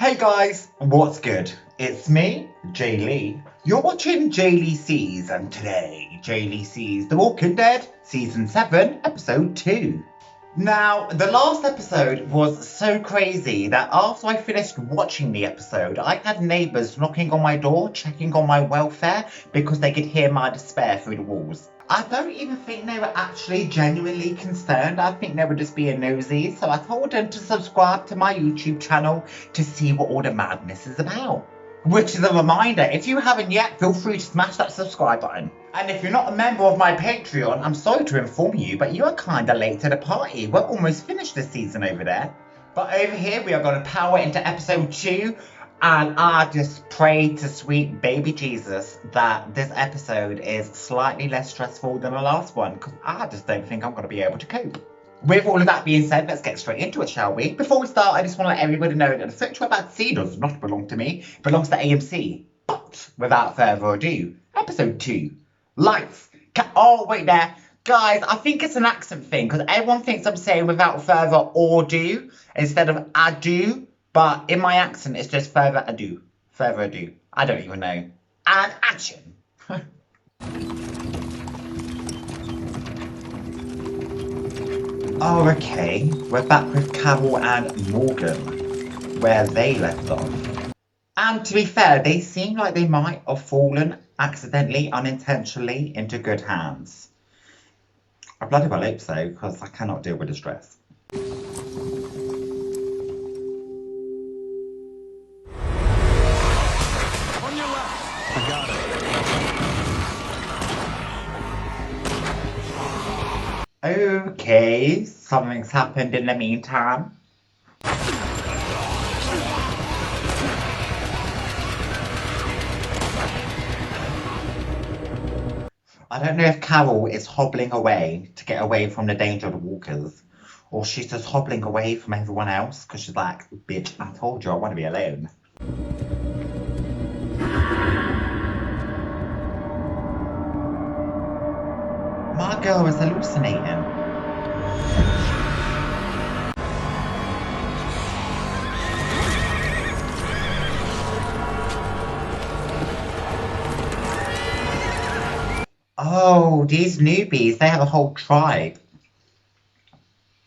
Hey guys, what's good? It's me, J-Lei. You're watching J-Lei Sees, and today, J-Lei Sees The Walking Dead, Season 7, Episode 2. Now, the last episode was so crazy that after I finished watching the episode, I had neighbours knocking on my door, checking on my welfare, because they could hear my despair through the walls. I don't even think they were actually genuinely concerned. I think they were just being nosy, so I told them to subscribe to my YouTube channel to see what all the madness is about. Which is a reminder, if you haven't yet, feel free to smash that subscribe button. And if you're not a member of my Patreon, I'm sorry to inform you, but you are kinda late to the party. We're almost finished this season over there. But over here, we are going to power into episode 2. And I just pray to sweet baby Jesus that this episode is slightly less stressful than the last one, because I just don't think I'm going to be able to cope. With all of that being said, let's get straight into it, shall we? Before we start, I just want to let everybody know that the footage we're about to see does not belong to me. It belongs to AMC. But without further ado, episode 2. Lights. Oh, wait there. Guys, I think it's an accent thing, because everyone thinks I'm saying without further ado instead of ado. But in my accent, it's just further ado. Further ado. I don't even know. And action! Oh, okay. We're back with Carol and Morgan, where they left off. And to be fair, they seem like they might have fallen accidentally, unintentionally, into good hands. I bloody well hope so, because I cannot deal with the stress. Okay, something's happened in the meantime. I don't know if Carol is hobbling away to get away from the danger of the walkers, or she's just hobbling away from everyone else because she's like, bitch, I told you I want to be alone. My girl is hallucinating. Oh, these newbies, they have a whole tribe.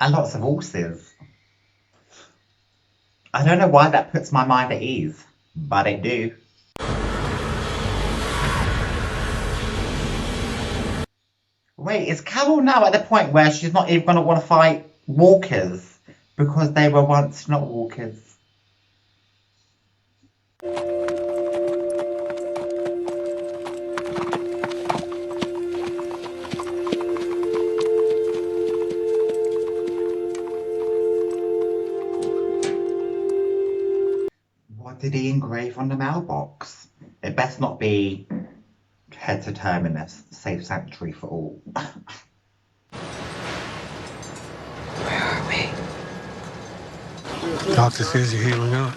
And lots of horses. I don't know why that puts my mind at ease, but it do. Wait, is Carol now at the point where she's not even going to want to fight walkers because they were once not walkers? What did he engrave on the mailbox? It best not be head to terminus, safe sanctuary for all. Where are we? Doctor says you're healing up.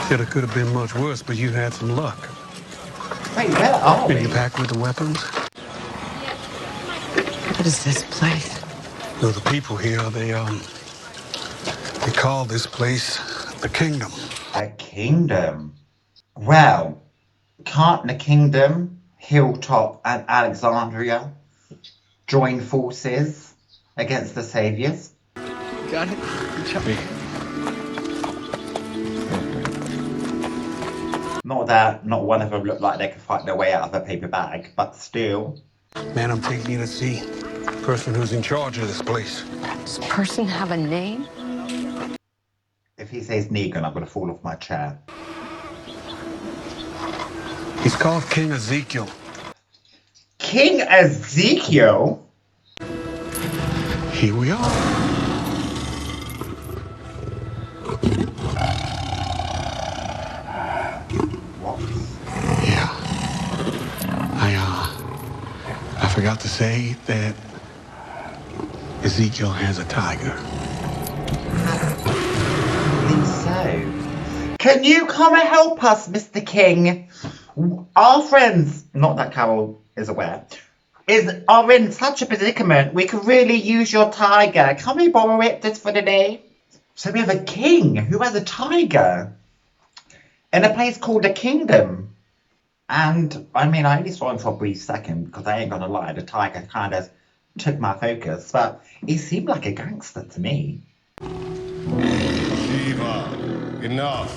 Said it could have been much worse, but you had some luck. Wait, where are And we? you packed with the weapons? What is this place? No, the people here, they call this place the Kingdom. A kingdom? Well, can't the kingdom, Hilltop and Alexandria join forces against the saviors? Got it? Not that not one of them looked like they could fight their way out of a paper bag, but still. Man, I'm taking you to see the person who's in charge of this place. Does this person have a name? If he says Negan, I'm going to fall off my chair. He's called King Ezekiel. King Ezekiel? Here we are. What? Yeah. I forgot to say that Ezekiel has a tiger. I think so. Can you come and help us, Mr. King? Our friends, not that Carol is aware, are in such a predicament. We could really use your tiger. Can we borrow it just for the day? So we have a king who has a tiger in a place called a kingdom. And, I mean, I only saw him for a brief second because I ain't gonna lie, the tiger kind of took my focus, but he seemed like a gangster to me. Shiva, enough.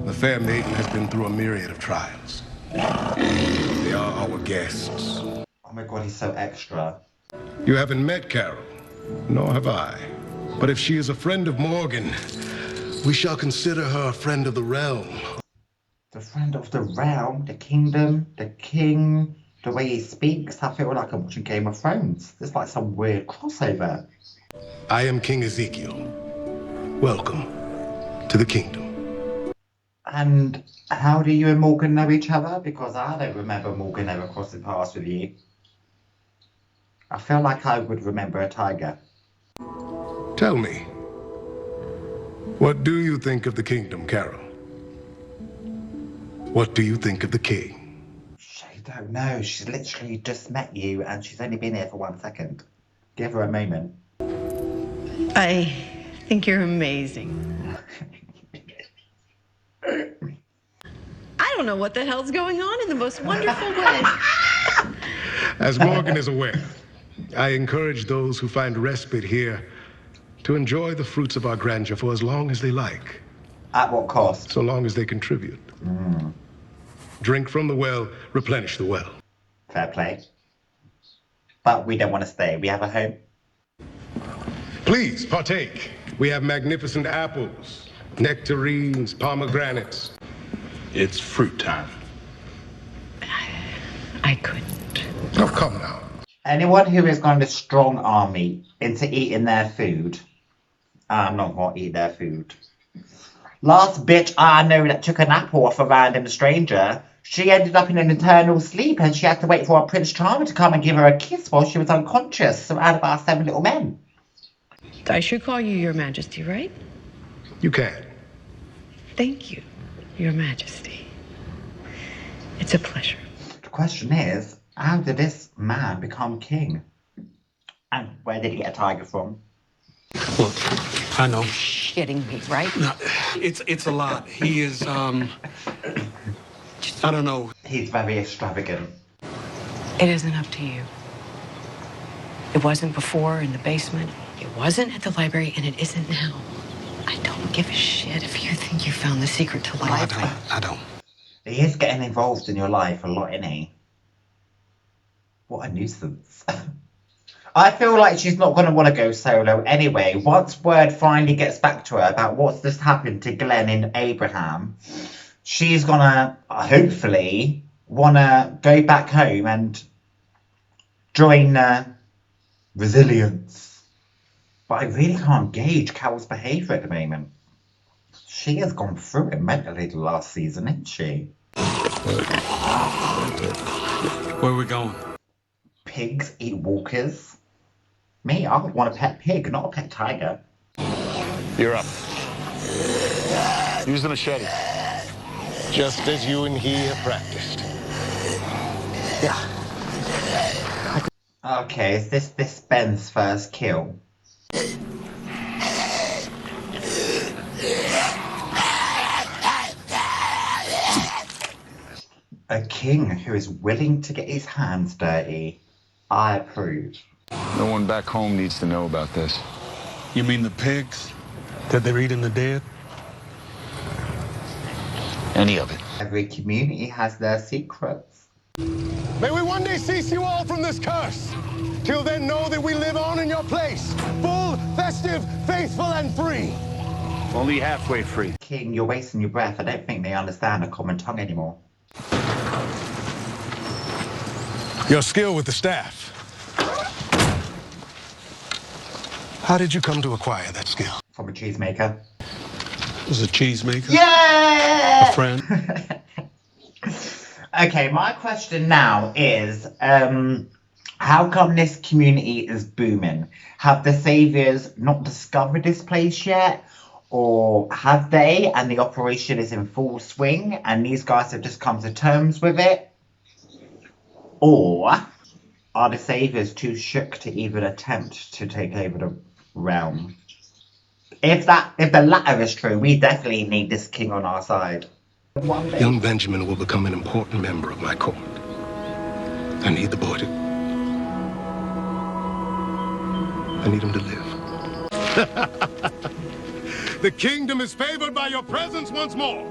The fair maiden has been through a myriad of trials. They are our guests. Oh my god, he's so extra. You haven't met Carol, nor have I. But if she is a friend of Morgan, we shall consider her a friend of the realm. The friend of the realm, the kingdom, the king, the way he speaks, I feel like I'm watching Game of Thrones. It's like some weird crossover. I am King Ezekiel. Welcome to the kingdom. And how do you and Morgan know each other? Because I don't remember Morgan ever crossing paths with you. I feel like I would remember a tiger. Tell me, what do you think of the kingdom, Carol? What do you think of the king? She don't know. She's literally just met you and she's only been here for 1 second. Give her a moment. I think you're amazing. I don't know what the hell's going on in the most wonderful way. As Morgan is aware, I encourage those who find respite here to enjoy the fruits of our grandeur for as long as they like. At what cost? So long as they contribute. Drink from the well, replenish the well. Fair play. But we don't want to stay. We have a home. Please partake. We have magnificent apples, nectarines, pomegranates. It's fruit time. I couldn't. Oh, come now. Anyone who has gone to strong army into eating their food, I'm not going to eat their food. Last bitch I know that took an apple off a random stranger, she ended up in an eternal sleep and she had to wait for a Prince Charmer to come and give her a kiss while she was unconscious, surrounded by 7 little men. I should call you Your Majesty, right? You can. Thank you, Your Majesty. It's a pleasure. The question is, how did this man become king? And where did he get a tiger from? Look, I know. Shitting me, right? No, it's a lot. He is, I don't know. He's very extravagant. It isn't up to you. It wasn't before in the basement. It wasn't at the library, and it isn't now. I don't give a shit if you think you found the secret to life. I don't. He is getting involved in your life a lot, isn't he? What a nuisance. I feel like she's not going to want to go solo anyway. Once word finally gets back to her about what's just happened to Glenn and Abraham, she's going to, hopefully, want to go back home and join Resilience. But I really can't gauge Carol's behaviour at the moment. She has gone through it mentally the last season, hasn't she? Where are we going? Pigs eat walkers. Me, I would want a pet pig, not a pet tiger. You're up. Use the machete. Just as you and he have practiced. Yeah. Okay, is this Ben's first kill? A king who is willing to get his hands dirty. I approve. No one back home needs to know about this. You mean the pigs? That they're eating the dead? Any of it. Every community has their secrets. May we one day cease you all from this curse. Till then, know that we live on in your place. Full, festive, faithful, and free. Only halfway free. King, you're wasting your breath. I don't think they understand a common tongue anymore. Your skill with the staff. How did you come to acquire that skill? From a cheesemaker. Was a cheesemaker? Yeah! A friend? Okay, my question now is, how come this community is booming? Have the Saviors not discovered this place yet? Or have they, and the operation is in full swing, and these guys have just come to terms with it? Or are the Saviors too shook to even attempt to take over the realm? If the latter is true, we definitely need this king on our side. Young Benjamin will become an important member of my court. I need the boy to... I need him to live. The kingdom is favored by your presence once more.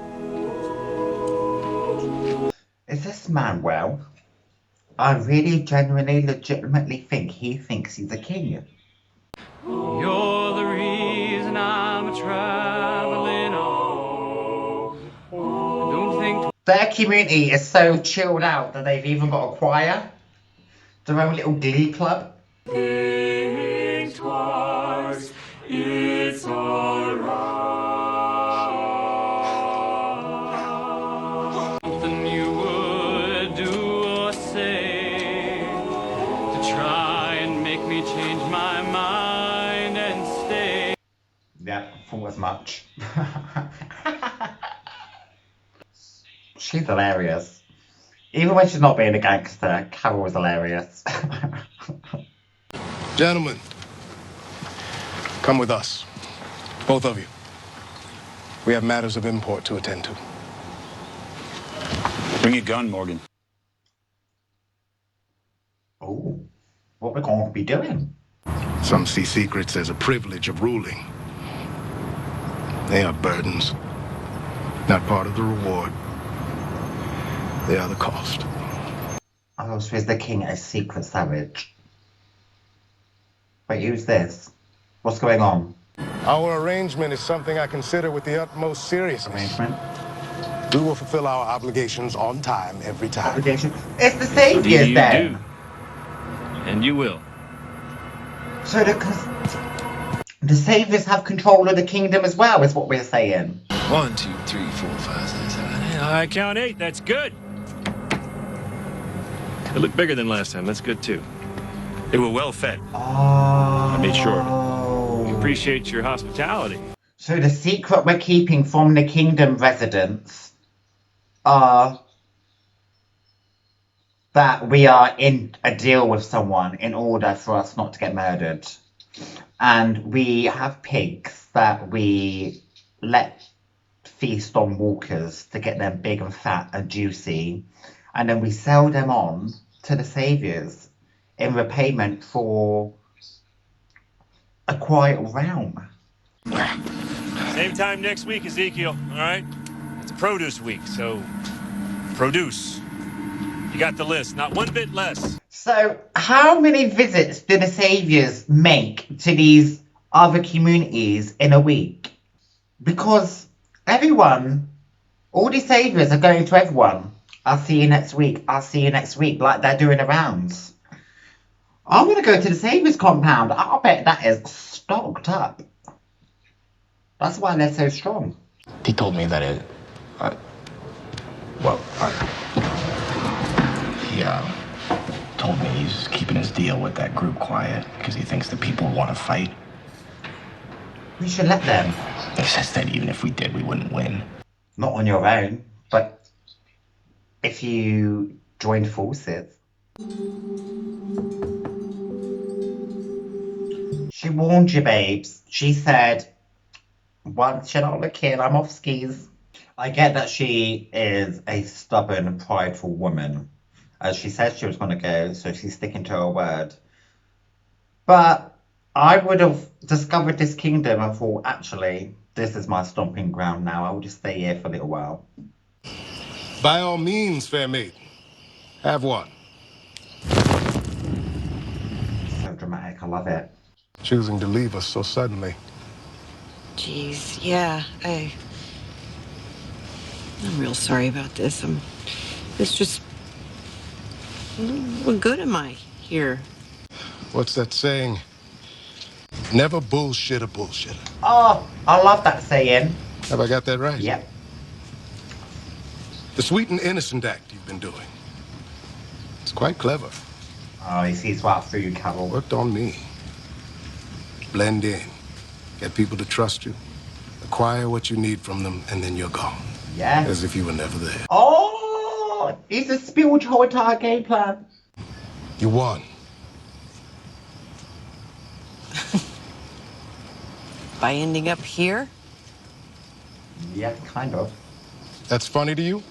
Is this man well? I really genuinely legitimately think he thinks he's a king. You're the reason I'm traveling on. Don't think Their community is so chilled out that they've even got a choir. Their own little glee club. think twice, it's alright. Something you would do or say to try and make me change my mind and stay. Yeah, thought as much. She's hilarious. Even when she's not being a gangster, Carol was hilarious. Gentlemen, come with us. Both of you. We have matters of import to attend to. Bring your gun, Morgan. Oh, what we're going to be doing? Some see secrets as a privilege of ruling. They are burdens, not part of the reward. They are the cost. Oh, so is the king a secret savage? Wait, who's this? What's going on? Our arrangement is something I consider with the utmost seriousness. Arrangement? We will fulfill our obligations on time, every time. Obligation? It's the saviors you then! do. And you will. So the saviors have control of the kingdom as well, is what we're saying. 1, 2, 3, 4, 5, 6, 7, 8. I count 8, that's good. It looked bigger than last time, that's good too. They were well fed. Oh. I made sure of it. We appreciate your hospitality. So the secret we're keeping from the kingdom residents are that we are in a deal with someone in order for us not to get murdered. And we have pigs that we let feast on walkers to get them big and fat and juicy. And then we sell them on to the saviors in repayment for a quiet realm. Same time next week, Ezekiel, all right? It's produce week, so produce. You got the list, not one bit less. So how many visits do the saviors make to these other communities in a week? Because everyone, all the saviors are going to everyone. I'll see you next week. I'll see you next week. Like they're doing the rounds. I'm going to go to the saviors compound. I'll bet that is stocked up. That's why they're so strong. He told me that he told me he's keeping his deal with that group quiet because he thinks the people want to fight. We should let them. He says that even if we did, we wouldn't win. Not on your own, but if you joined forces. She warned you, babes. She said, once you're not looking, I'm off skis. I get that she is a stubborn, prideful woman. As she said she was going to go, so she's sticking to her word. But I would have discovered this kingdom and thought, actually, this is my stomping ground now. I will just stay here for a little while. By all means, fair maiden. Have one. So dramatic, I love it. Choosing to leave us so suddenly. Jeez, yeah, I'm real sorry about this. It's just, what good am I here? What's that saying? Never bullshit a bullshitter. Oh, I love that saying. Have I got that right? Yep. The sweet and innocent act you've been doing. It's quite clever. Oh, he sees right through you, Carol. Worked on me. Blend in. Get people to trust you. Acquire what you need from them, and then you're gone. Yes. As if you were never there. Oh, he's a spilled your whole entire game plan. You won. by ending up here? Yeah, kind of. That's funny to you?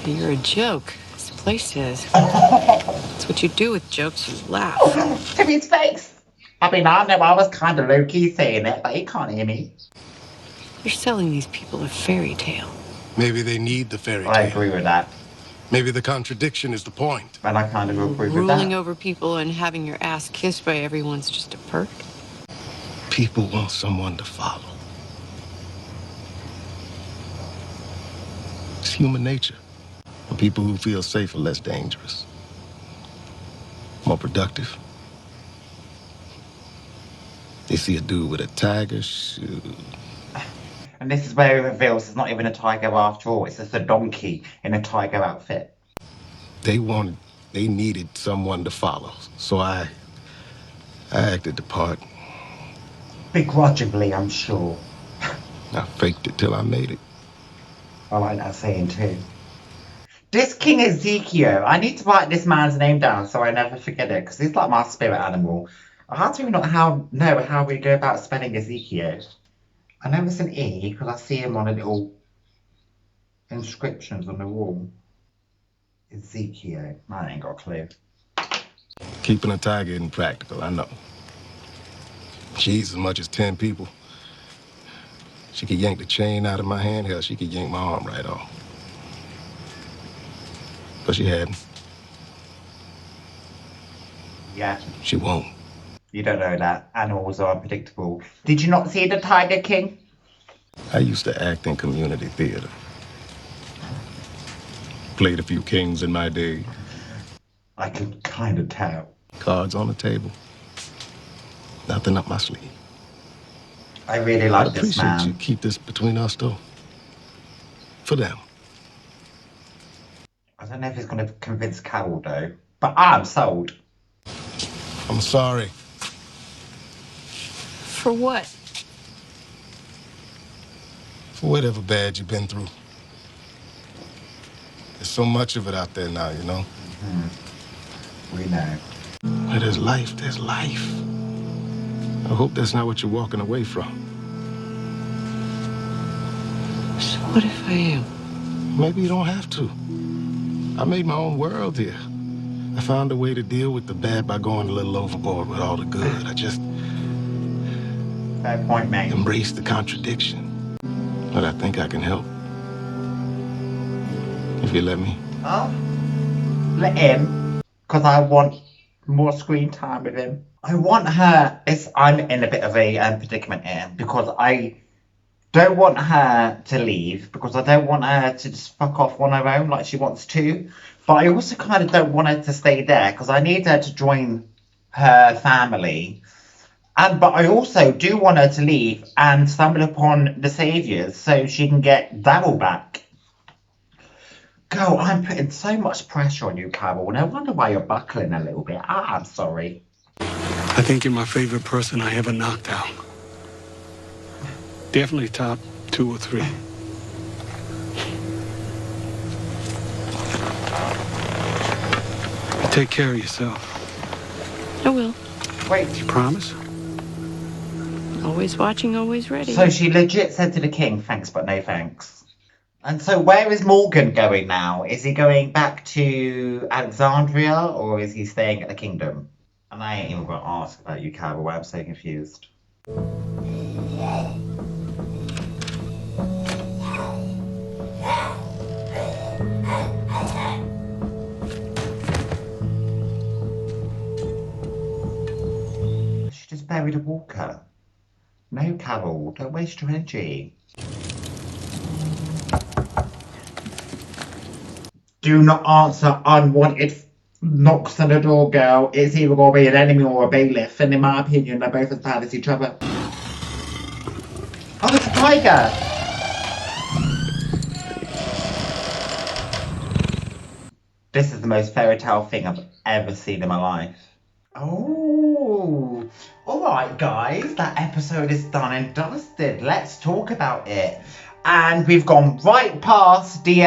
You're a joke. This place is. That's what you do with jokes, you laugh. To his face. I mean, I know I was kind of low-key saying it, but he can't hear me. You're selling these people a fairy tale. Maybe they need the fairy tale. I agree with that. Maybe the contradiction is the point. And I kind of agree with Ruling that. over people and having your ass kissed by everyone's just a perk. People want someone to follow. It's human nature. And people who feel safe are less dangerous, more productive. They see a dude with a tiger shoe. And this is where it reveals it's not even a tiger after all. It's just a donkey in a tiger outfit. They needed someone to follow. So I acted the part. Begrudgingly, I'm sure. I faked it till I made it. I like that saying too. This King Ezekiel, I need to write this man's name down so I never forget it, because he's like my spirit animal. I don't even know how we go about spelling Ezekiel. I know it's an E because I see him on a little inscriptions on the wall. Ezekiel. I ain't got a clue. Keeping a tiger isn't practical, I know. She's as much as 10 people. She could yank the chain out of my hand. Hell, she could yank my arm right off. But she hadn't. Yeah. She won't. You don't know that. Animals are unpredictable. Did you not see the Tiger King? I used to act in community theater. Played a few kings in my day. I can kind of tell. Cards on the table. Nothing up my sleeve. I really like this appreciate man. you keep this between us, though. For them. I don't know if he's going to convince Carol, though. But I'm sold. I'm sorry. For what? For whatever bad you've been through. There's so much of it out there now, you know? We know. Where there's life, there's life. I hope that's not what you're walking away from. So what if I am? Maybe you don't have to. I made my own world here. I found a way to deal with the bad by going a little overboard with all the good. I just Fair point, mate. embrace the contradiction. But I think I can help. If you let me. Oh, let him, because I want more screen time with him. I want her. I'm in a bit of a predicament here because I don't want her to leave because I don't want her to just fuck off on her own like she wants to. But I also kind of don't want her to stay there because I need her to join her family. But I also do want her to leave and stumble upon the Saviors so she can get Daryl back. Girl, I'm putting so much pressure on you, Carol. No wonder why you're buckling a little bit. I'm sorry. I think you're my favorite person I ever knocked out. Definitely top 2 or 3. Take care of yourself. I will. Wait. You promise? Always watching, always ready. So she legit said to the king, thanks but no thanks. And so where is Morgan going now? Is he going back to Alexandria or is he staying at the kingdom? And I ain't even going to ask about you, Carol. I'm so confused. She just buried a walker. No, Carol, don't waste your energy. Do not answer unwanted knocks on the door, girl. It's either going to be an enemy or a bailiff, and in my opinion, they're both as bad as each other. Oh, it's a tiger! This is the most fairy tale thing I've ever seen in my life. Oh, alright guys, that episode is done and dusted. Let's talk about it. And we've gone right past the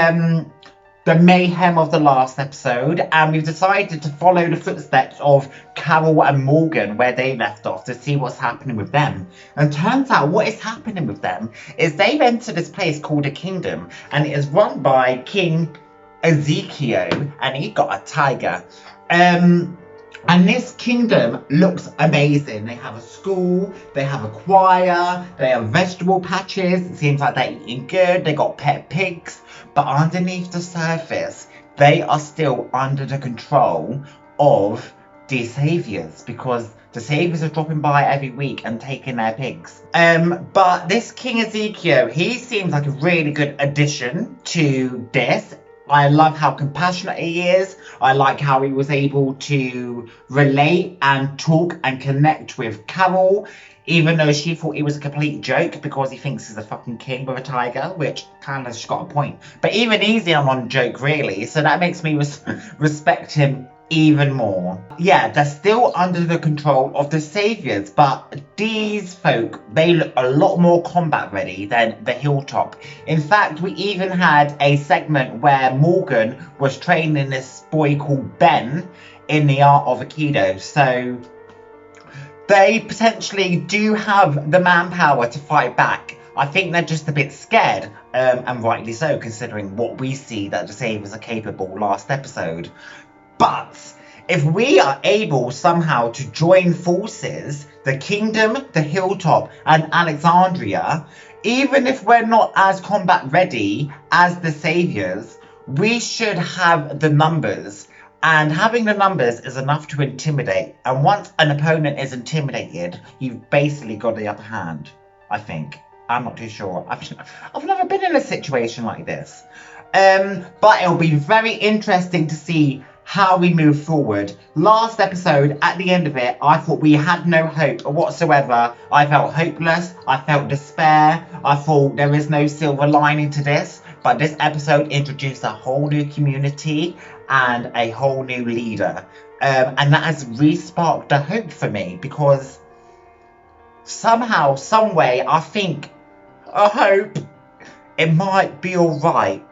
the mayhem of the last episode, and we've decided to follow the footsteps of Carol and Morgan where they left off to see what's happening with them. And turns out what is happening with them is they've entered this place called a kingdom, and it is run by King Ezekiel, and he got a tiger. And this kingdom looks amazing. They have a school, they have a choir, they have vegetable patches. It seems like they're eating good. They got pet pigs. But underneath the surface, they are still under the control of the saviors, because the saviors are dropping by every week and taking their pigs. But this King Ezekiel, he seems like a really good addition to this. I love how compassionate he is. I like how he was able to relate and talk and connect with Carol, even though she thought he was a complete joke because he thinks he's a fucking king with a tiger, which kind of got a point. But even he's in on joke, really, so that makes me respect him even more. Yeah, they're still under the control of the saviors, but these folk, they look a lot more combat ready than the Hilltop. In fact, we even had a segment where Morgan was training this boy called Ben in the art of Aikido, so they potentially do have the manpower to fight back. I think they're just a bit scared, and rightly so, considering what we see that the saviors are capable last episode. But if we are able somehow to join forces, the Kingdom, the Hilltop, and Alexandria, even if we're not as combat ready as the saviors, we should have the numbers. And having the numbers is enough to intimidate. And once an opponent is intimidated, you've basically got the upper hand, I think. I'm not too sure. I've never been in a situation like this. But it'll be very interesting to see how we move forward. Last episode, at the end of it, I thought we had no hope whatsoever. I felt hopeless. I felt despair. I thought there is no silver lining to this. But this episode introduced a whole new community and a whole new leader. And that has re-sparked the hope for me, because somehow, some way, I think, I hope it might be alright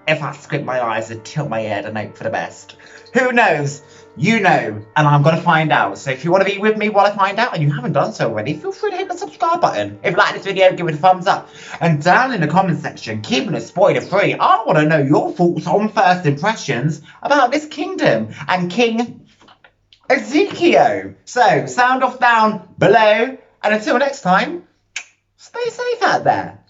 if I squint my eyes and tilt my head and hope for the best. Who knows? You know, and I'm going to find out. So if you want to be with me while I find out, and you haven't done so already, feel free to hit the subscribe button. If you like this video, give it a thumbs up. And down in the comment section, keeping it spoiler free, I want to know your thoughts on first impressions about this kingdom and King Ezekiel. So sound off down below, and until next time, stay safe out there.